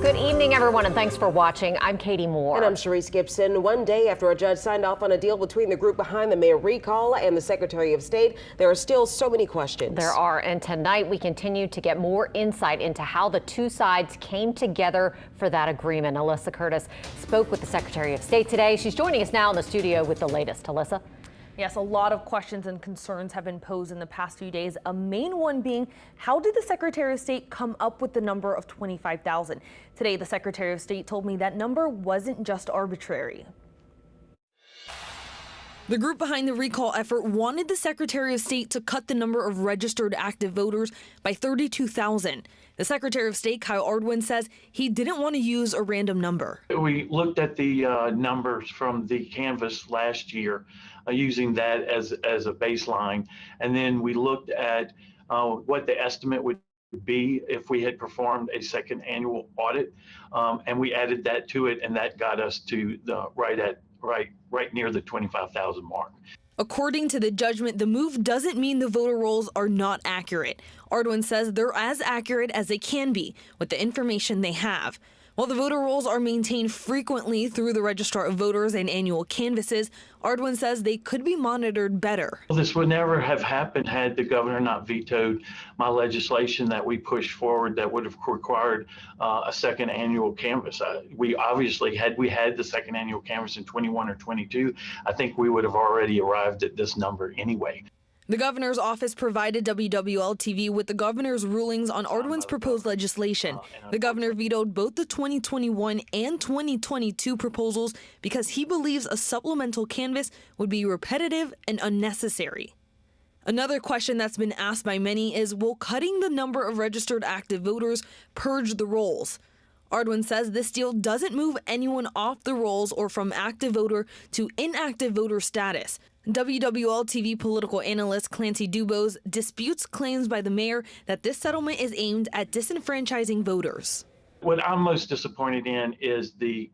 Good evening, everyone, and thanks for watching. I'm Katie Moore. And I'm Sharice Gibson. One day after a judge signed off on a deal between the group behind the mayor recall and the Secretary of State, there are still so many questions. There are, and tonight we continue to get more insight into how the two sides came together for that agreement. Alyssa Curtis spoke with the Secretary of State today. She's joining us now in the studio with the latest. Alyssa? Yes, a lot of questions and concerns have been posed in the past few days. A main one being, how did the Secretary of State come up with the number of 25,000? Today, the Secretary of State told me that number wasn't just arbitrary. The group behind the recall effort wanted the Secretary of State to cut the number of registered active voters by 32,000. The Secretary of State, Kyle Ardoin, says he didn't want to use a random number. We looked at the numbers from the canvass last year, using that as a baseline, and then we looked at what the estimate would be if we had performed a second annual audit, and we added that to it, and that got us to the right near the 25,000 mark. According to the judgment, the move doesn't mean the voter rolls are not accurate. Ardoin says they're as accurate as they can be with the information they have. While the voter rolls are maintained frequently through the Registrar of Voters and annual canvasses, Ardoin says they could be monitored better. This would never have happened had the governor not vetoed my legislation that we pushed forward that would have required a second annual canvass. We obviously, had we had the second annual canvass in 21 or 22, I think we would have already arrived at this number anyway. The governor's office provided WWL-TV with the governor's rulings on Ardoin's proposed legislation. The governor vetoed both the 2021 and 2022 proposals because he believes a supplemental canvass would be repetitive and unnecessary. Another question that's been asked by many is, will cutting the number of registered active voters purge the rolls? Ardoin says this deal doesn't move anyone off the rolls or from active voter to inactive voter status. WWL-TV political analyst Clancy Dubose disputes claims by the mayor that this settlement is aimed at disenfranchising voters. What I'm most disappointed in is the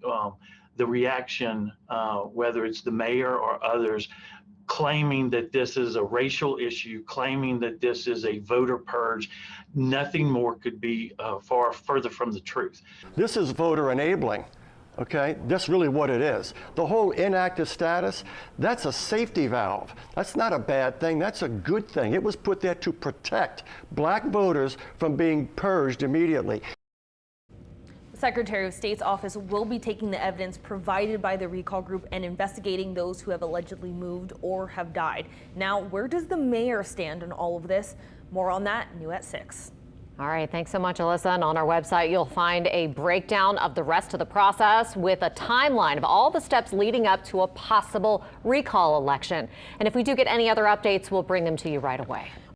reaction, whether it's the mayor or others, claiming that this is a racial issue, claiming that this is a voter purge. Nothing more could be far further from the truth. This is voter enabling. Okay, that's really what it is. The whole inactive status, that's a safety valve. That's not a bad thing, that's a good thing. It was put there to protect black voters from being purged immediately. The Secretary of State's office will be taking the evidence provided by the recall group and investigating those who have allegedly moved or have died. Now, where does the mayor stand on all of this? More on that, new at 6. All right, thanks so much, Alyssa. And on our website, you'll find a breakdown of the rest of the process with a timeline of all the steps leading up to a possible recall election. And if we do get any other updates, we'll bring them to you right away.